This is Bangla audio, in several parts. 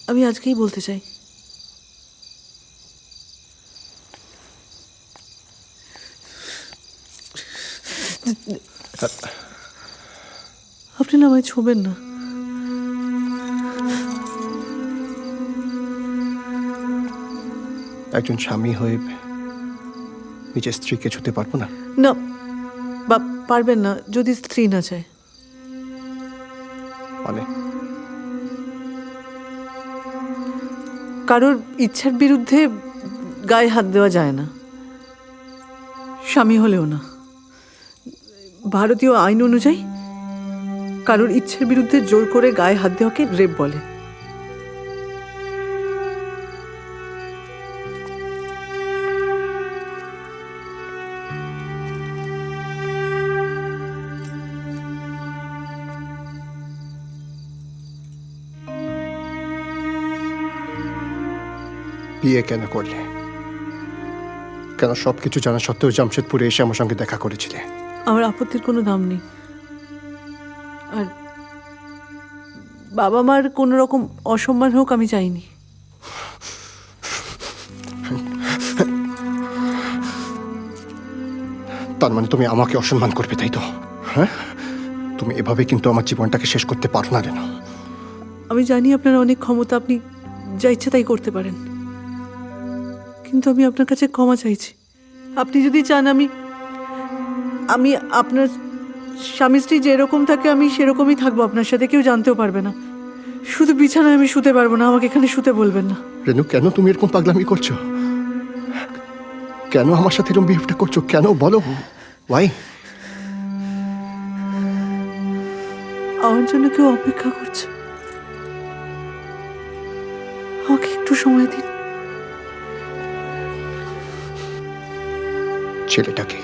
আমি আজকেই বলতে চাই। আপনি না আমায় ছোবেন না। একজন স্বামী হয়ে নিজের স্ত্রীকে ছুতে পারবো না? না, পারবেন না যদি স্ত্রী না চায়। মানে কারোর ইচ্ছার বিরুদ্ধে গায়ে হাত দেওয়া যায় না, স্বামী হলেও না। ভারতীয় আইন অনুযায়ী কারোর ইচ্ছার বিরুদ্ধে জোর করে গায়ে হাত দেওয়াকে রেপ বলে। বিয়ে কেন করলে? কেন সবকিছু জানা সত্ত্বেও জামশেদপুরে এসে আমার সঙ্গে দেখা করেছিলে? আমার আপত্তির কোনো দাম নেই, আর বাবা মার কোনো রকম অসম্মান হোক আমি চাইনি। তার মানে তুমি আমাকে অসম্মান করবে, তাই তো? হ্যাঁ, তুমি এভাবে কিন্তু আমার জীবনটাকে শেষ করতে পারো না। কেন? আমি জানি আপনার অনেক ক্ষমতা, আপনি যা ইচ্ছা তাই করতে পারেন, কিন্তু আমি আপনার কাছে ক্ষমা চাইছি। আপনি যদি চান আমি আপনার স্বামী স্ত্রী যেরকম থাকে আমি সেরকমই থাকবো আপনার সাথে, কেউ জানতেও পারবে না। শুধু বিছানায় আমি শুতে পারবো না, আমাকে এখানে শুতে বলবেন না। রেনু, কেন তুমি এরকম পাগলামি করছো? কেন আমার সাথে এরকম বিহেভটা করছো? কেন বলো? ওয়াই? আমার জন্য কেউ অপেক্ষা করছে, আমাকে একটু সময় দিন। ছেলেটাকে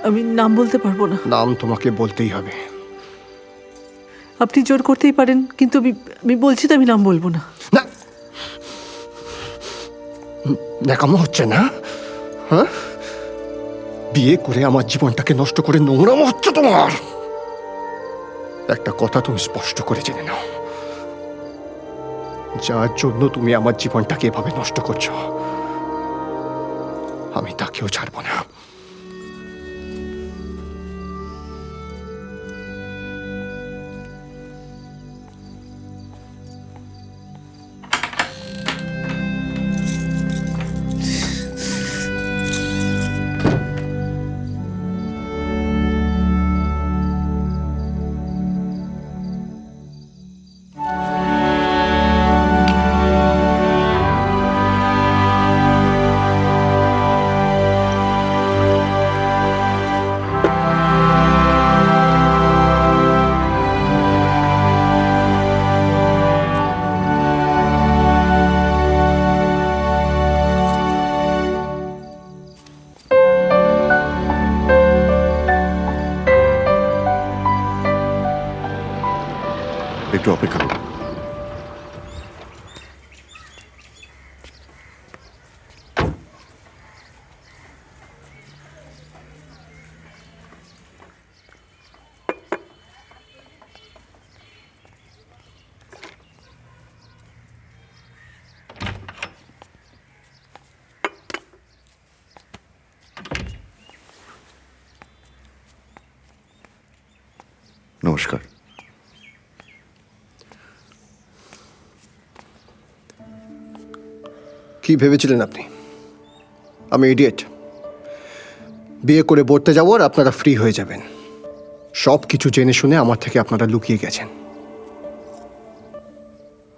আমি নাম বলতে পারবো না। নাম তোমাকে বলতেই হবে। আপনি জোর করতেই পারেন, কিন্তু আমি বলছি তো আমি নাম বলবো না। না, ন্যাকামো হচ্ছে না? হ্যাঁ, বিয়ে করে আমার জীবনটাকে নষ্ট করে নোংরামো হচ্ছে তোমার। একটা কথা তুমি স্পষ্ট করে জেনে নাও, যার জন্য তুমি আমার জীবনটাকে এভাবে নষ্ট করছো, আমি তাকেও ছাড়বো না। একটু অপেক্ষা করুন। নমস্কার। কি ভেবেছিলেন আপনি আমি ইডিয়েট? বিয়ে করে পড়তে যাবো আর আপনারা ফ্রি হয়ে যাবেন? সব কিছু জেনে শুনে আমার থেকে আপনারা লুকিয়ে গেছেন।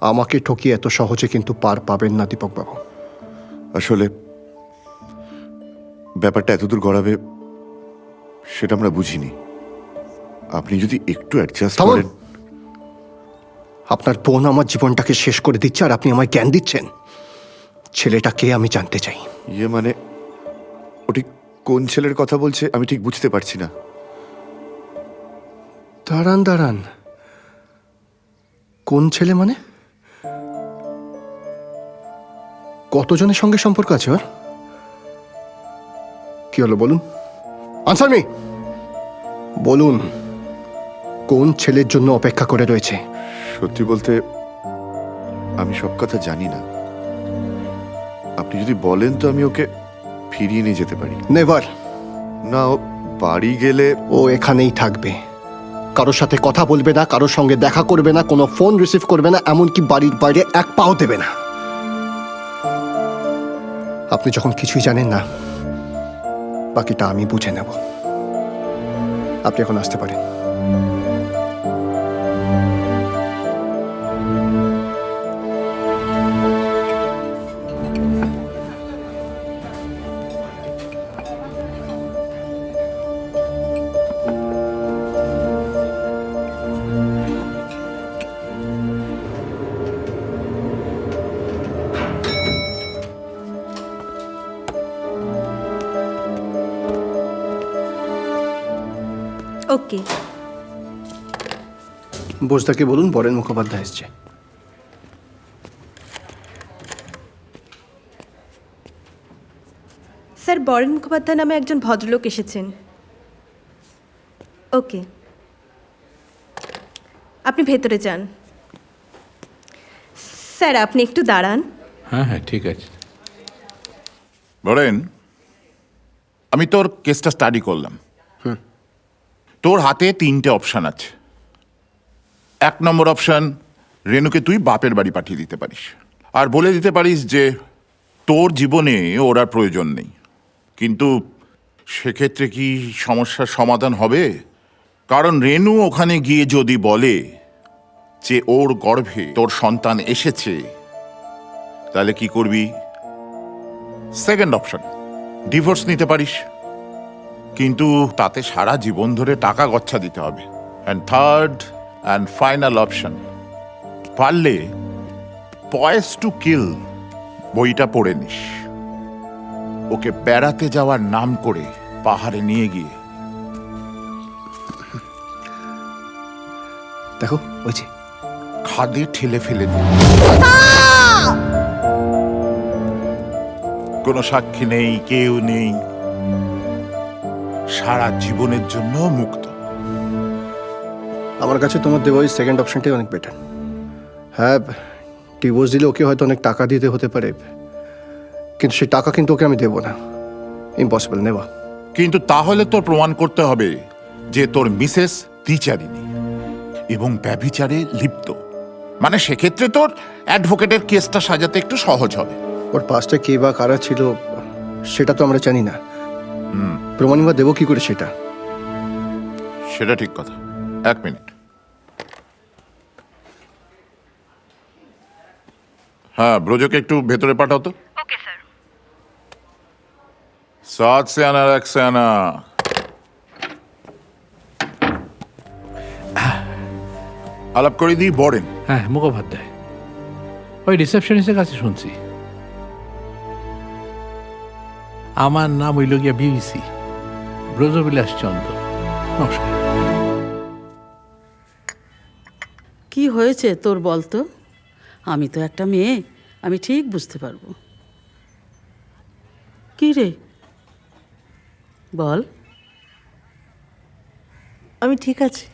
আমাকে ঠকিয়ে এত সহজে কিন্তু পার পাবেন না দীপক বাবু। আসলে ব্যাপারটা এতদূর গড়াবে সেটা আমরা বুঝিনি। আপনি যদি একটু অ্যাডজাস্ট থামুন। করেন। আপনার বোন আমার জীবনটাকে শেষ করে দিচ্ছে আর আপনি আমায় জ্ঞান দিচ্ছেন? ছেলেটা কে আমি জানতে চাই। ইয়ে মানে, ওটি কোন ছেলের কথা বলছে আমি ঠিক বুঝতে পারছি না। দাঁড়ান দাঁড়ান, কোন ছেলে মানে? কতজনের সঙ্গে সম্পর্ক আছে ওর? কি হলো বলুন, আনসার মি, বলুন। কোন ছেলের জন্য অপেক্ষা করে রয়েছে? সত্যি বলতে আমি সব কথা জানি না। আপনি যদি বলেন তো আমি ওকে ফিরিয়ে নিয়ে যেতে পারি। নেভার। না, ও বাড়ি গেলে ও এখানেই থাকবে, কারোর সাথে কথা বলবে না, কারোর সঙ্গে দেখা করবে না, কোনো ফোন রিসিভ করবে না, এমনকি বাড়ির বাইরে এক পাও দেবে না। আপনি যখন কিছুই জানেন না, বাকিটা আমি বুঝে নেব। আপনি এখন আসতে পারেন। ওকে। বোসদাকে বলুন বরেন মুখোপাধ্যায় এসছে। স্যার, বরেন মুখোপাধ্যায় নামে একজন ভদ্রলোক এসেছেন। ওকে, আপনি ভেতরে যান। স্যার, আপনি একটু দাঁড়ান। হ্যাঁ হ্যাঁ, ঠিক আছে। বরেন, আমি তোর কেসটা স্টাডি করলাম। তোর হাতে 3টে অপশন আছে। 1 নম্বর অপশন, রেনুকে তুই বাপের বাড়ি পাঠিয়ে দিতে পারিস, আর বলে দিতে পারিস যে তোর জীবনে ওর আর প্রয়োজন নেই। কিন্তু সেক্ষেত্রে কি সমস্যার সমাধান হবে? কারণ রেনু ওখানে গিয়ে যদি বলে যে ওর গর্ভে তোর সন্তান এসেছে, তাহলে কি করবি? সেকেন্ড অপশন, ডিভোর্স নিতে পারিস, কিন্তু তাতে সারা জীবন ধরে টাকা গচ্ছা দিতে হবে। And third and final option, পারলে পয়েস টু কিল বইটা পড়ে নিস। ওকে বেড়াতে যাওয়ার নাম করে পাহাড়ে নিয়ে গিয়ে দেখো ওই যে খাদে ঠেলে ফেলে দে। কোনো সাক্ষী নেই, কেউ নেই, সারা জীবনের জন্য মুক্ত। আমার কাছে তোমার দেওয়া ওই সেকেন্ড অপশনটাই অনেক বেটার। হ্যাঁ, ডিভোর্স দিলে ওকে হয়তো অনেক টাকা দিতে হতে পারে, কিন্তু সেই টাকা কিন্তু ওকে আমি দেবো না। ইম্পসিবল নেওয়া। কিন্তু তাহলে তোর প্রমাণ করতে হবে যে তোর মিসেস দ্বিচারিণী এবং ব্যভিচারে লিপ্ত। মানে সেক্ষেত্রে তোর অ্যাডভোকেটের কেসটা সাজাতে একটু সহজ হবে। ওর পাশটা কে বা কারা ছিল সেটা তো আমরা জানি না। প্রমাণই বা দেবো কি করে সেটা? সেটা ঠিক কথা। 1 মিনিট। হ্যাঁ, ব্রজকে একটু ভেতরে পাঠাও তো। Okay sir. 7 से आना, 1 से आना। আলাপ করে দিই বরেন। হ্যাঁ, মুখোপাধ্যায় ওই রিসেপশনিস্টের কাছে শুনছি। আমার নাম হইল গিয়া বিবিসি, ব্রজবিলাস চন্দ্র। নমস্কার। কি হয়েছে তোর বল তো? আমি তো একটা মেয়ে, আমি ঠিক বুঝতে পারবো। কি রে বল। আমি ঠিক আছি।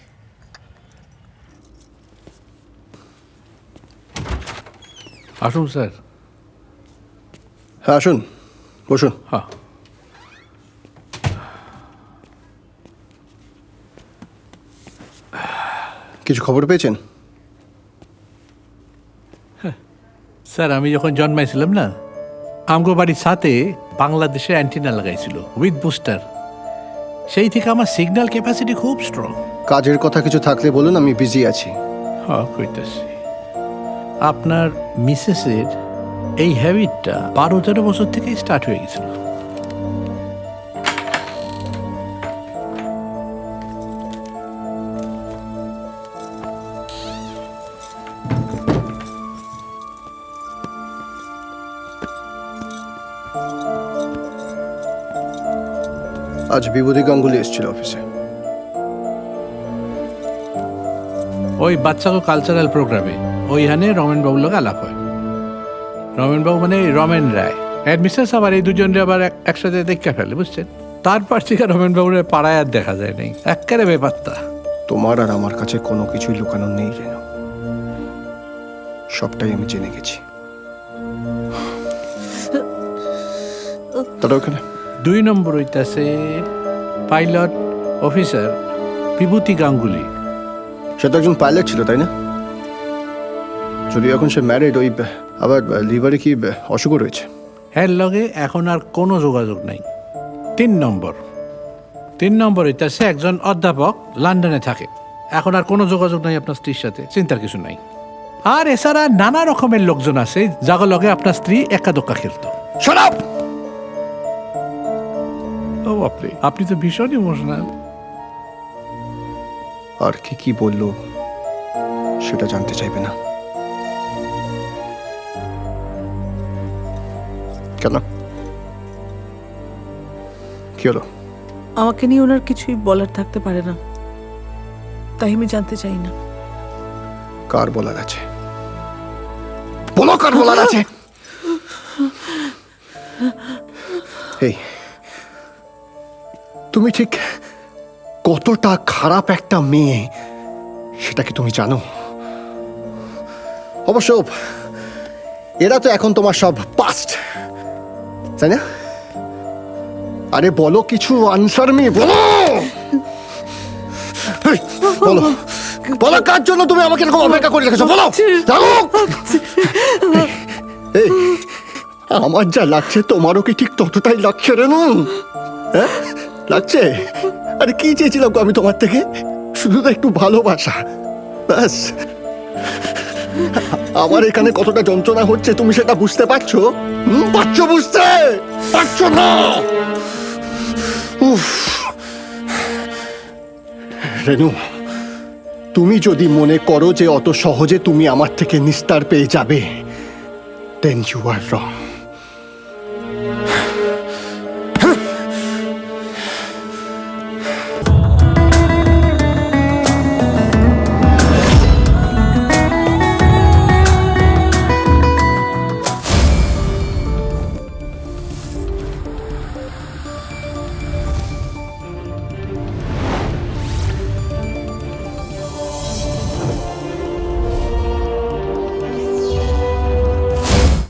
আসুন স্যার। হ্যাঁ আসুন, বসুন। হ্যাঁ, কিছু খবর পেয়েছেন? স্যার আমি যখন জন্মাইছিলাম না, আমগো বাড়ির সাথে বাংলাদেশে অ্যান্টিনা লাগাইছিল উইথ বুস্টার। সেই থেকে আমার সিগন্যাল ক্যাপাসিটি খুব স্ট্রং। কাজের কথা কিছু থাকলে বলুন, আমি বিজি আছি। হ্যাঁ, কইতাছি। আপনার মিসেসের এই হ্যাবিটটা 12-13 বছর থেকে স্টার্ট হয়ে গেছিল। আজ বিভূতি গাঙ্গুলি এসেছিল অফিসে। ওই বাচ্চাকে কালচারাল প্রোগ্রামে ওইখানে রমেনবাবুর লোক আলাপ হয়। রমেনবাবু মানে রমেন রায়, অ্যাডমিশন আবার এই দুজনরে আবার একসাথে দেখে ফেলে, বুঝছেন? তারপর থেকে রমেনবাবুর পাড়ায় আর দেখা যায় নাই, একেবারে ব্যাপারটা। তোমার আর আমার কাছে কোনো কিছুই লুকানো নেই রেনু, সবটাই আমি জেনে গেছি। তারা ওখানে 2 নম্বর হইতাছে পাইলট অফিসার বিভূতি গাঙ্গুলি। সে তো একজন পাইলট ছিল, তাই না? যদি এখন সে ম্যারিড, ওই আবার লিভারে কি অসুখ রয়েছে? এর লগে এখন আর কোনো যোগাযোগ নাই। 3 নম্বর হইতাছে একজন অধ্যাপক, লন্ডনে থাকে, এখন আর কোনো যোগাযোগ নাই আপনার স্ত্রীর সাথে, চিন্তার কিছু নাই। আর এছাড়া নানা রকমের লোকজন আছে যাগো লগে আপনার স্ত্রী একা দোক্কা খেলতো। Shut up! ও আপনি তো ভীষণ ইমোশনাল। আর কি কি বললো সেটা জানতে চাইবে না কেন? কি হলো? আমাকে নিয়ে ওনার কিছুই বলার থাকতে পারে না, তাই আমি জানতে চাই না। কার বলার আছে? বলো, কার বলার আছে? এই, তুমি ঠিক কতটা খারাপ একটা মেয়ে সেটা কি তুমি জানো? অবশ্য এরা তো এখন তোমার সব পাস্ট, তাই না? আরে বলো, কিছু আনসার মি, বলো। এই, বলো বলো, কার জন্য তুমি আমাকে এরকম অপেক্ষা করে রেখেছো? বলো। এই, আমার যা লাগছে তোমারও কি ঠিক ততটাই লাগছে রেনু? হ্যাঁ, লাগছে? আরে কি চেয়েছিলাম গো আমি তোমার থেকে? শুধু তো একটু ভালোবাসা, ব্যাস। আমার এখানে কতটা যন্ত্রণা হচ্ছে তুমি সেটা বুঝতে পারছো? পারছো বুঝতে? পারছো না? উফ। রেনু, তুমি যদি মনে করো যে অত সহজে তুমি আমার থেকে নিস্তার পেয়ে যাবে, then you are wrong.